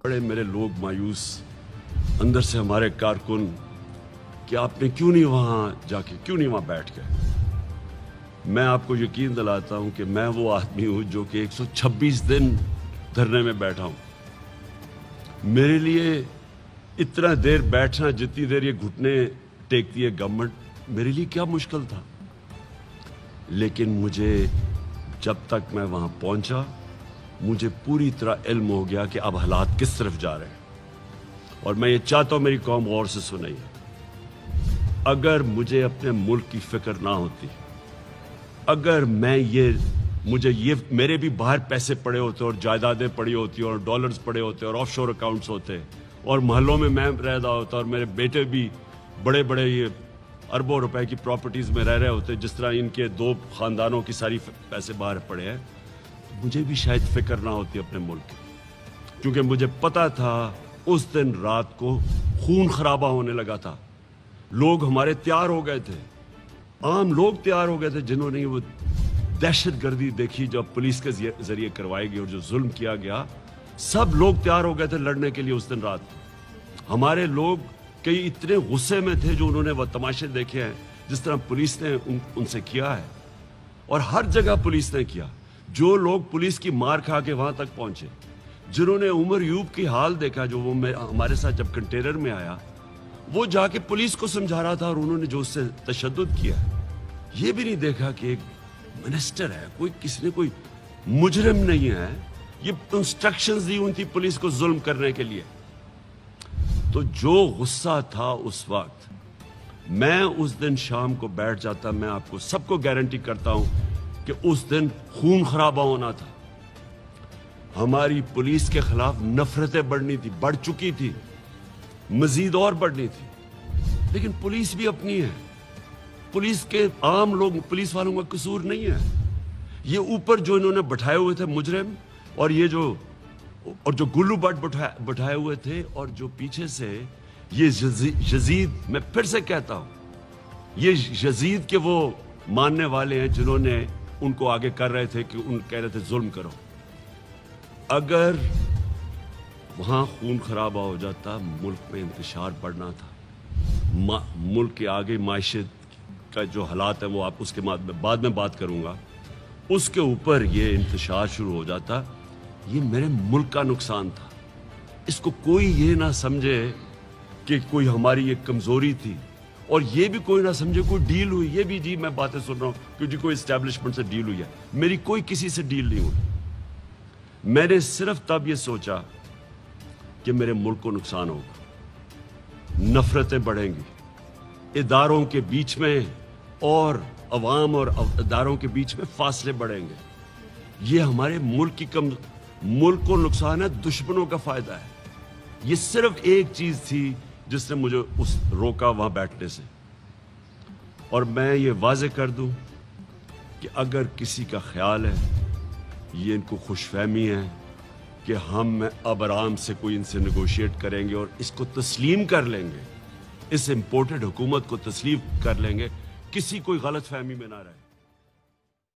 बड़े मेरे लोग मायूस, अंदर से हमारे कारकुन, कि आपने क्यों नहीं वहाँ जाके, क्यों नहीं वहाँ बैठ गए। मैं आपको यकीन दिलाता हूँ कि मैं वो आदमी हूँ जो कि 126 दिन धरने में बैठा हूँ। मेरे लिए इतना देर बैठना, जितनी देर ये घुटने टेकती है गवर्नमेंट, मेरे लिए क्या मुश्किल था। लेकिन मुझे जब तक मैं वहाँ पहुँचा, मुझे पूरी तरह इल्म हो गया कि अब हालात किस तरफ जा रहे हैं। और मैं ये चाहता हूँ मेरी कौम गौर से सुने, अगर मुझे अपने मुल्क की फिक्र ना होती, अगर मुझे मेरे भी बाहर पैसे पड़े होते और जायदादें पड़ी होती और डॉलर्स पड़े होते और ऑफशोर अकाउंट्स होते और महलों में मैं रह रहा होता और मेरे बेटे भी बड़े बड़े ये अरबों रुपए की प्रॉपर्टीज में रह रहे होते, जिस तरह इनके 2 खानदानों की सारी पैसे बाहर पड़े हैं, मुझे भी शायद फिक्र ना होती अपने मुल्क की। क्योंकि मुझे पता था उस दिन रात को खून खराबा होने लगा था। लोग हमारे तैयार हो गए थे, आम लोग तैयार हो गए थे, जिन्होंने वो दहशतगर्दी देखी जो पुलिस के जरिए करवाई गई और जो जुल्म किया गया, सब लोग तैयार हो गए थे लड़ने के लिए उस दिन रात। हमारे लोग कई इतने गुस्से में थे जो उन्होंने वो तमाशे देखे हैं जिस तरह पुलिस ने उनसे किया है, और हर जगह पुलिस ने किया। जो लोग पुलिस की मार खा के वहां तक पहुंचे, जिन्होंने उमर यूब की हाल देखा, जो वो हमारे साथ जब कंटेनर में आया, वो जाके पुलिस को समझा रहा था और उन्होंने जो उससे तशद्दुद किया, ये भी नहीं देखा कि एक मिनिस्टर है, कोई मुजरिम नहीं है, ये इंस्ट्रक्शंस दी हुई थी पुलिस को जुल्म करने के लिए। तो जो गुस्सा था उस वक्त, मैं उस दिन शाम को बैठ जाता, मैं आपको सबको गारंटी करता हूं कि उस दिन खून खराबा होना था। हमारी पुलिस के खिलाफ नफरतें बढ़ चुकी थी, मजीद और बढ़नी थी। लेकिन पुलिस भी अपनी है, पुलिस के आम लोग, पुलिस वालों का कसूर नहीं है। ये ऊपर जो इन्होंने बैठाए हुए थे मुजरिम, और ये जो गुल्लू बट बैठाए हुए थे, और जो पीछे से ये यजीद, मैं फिर से कहता हूं, ये यजीद के वो मानने वाले हैं जिन्होंने उनको आगे कर रहे थे कि कह रहे थे जुल्म करो। अगर वहां खून खराबा हो जाता, मुल्क में इंतशार बढ़ना था, मुल्क के आगे मायशत का जो हालात है वो आप उसके बाद में बात करूंगा, उसके ऊपर ये इंतशार शुरू हो जाता, ये मेरे मुल्क का नुकसान था। इसको कोई ये ना समझे कि कोई हमारी एक कमजोरी थी, और ये भी कोई ना समझे कोई डील हुई। ये भी जी मैं बातें सुन रहा हूं क्योंकि कोई एस्टेब्लिशमेंट से डील हुई है, मेरी कोई किसी से डील नहीं हुई। मैंने सिर्फ तब ये सोचा कि मेरे मुल्क को नुकसान होगा, नफरतें बढ़ेंगी, इदारों के बीच में और अवाम और इदारों के बीच में फासले बढ़ेंगे। ये हमारे मुल्क को नुकसान है, दुश्मनों का फायदा है। ये सिर्फ एक चीज थी जिसने मुझे रोका वहां बैठने से। और मैं ये वाजे कर दूं कि अगर किसी का ख्याल है, ये इनको खुशफहमी है कि हम अब आराम से कोई इनसे नेगोशिएट करेंगे और इसको तस्लीम कर लेंगे, इस इंपोर्टेड हुकूमत को तस्लीम कर लेंगे, किसी कोई गलत फहमी में ना रहे।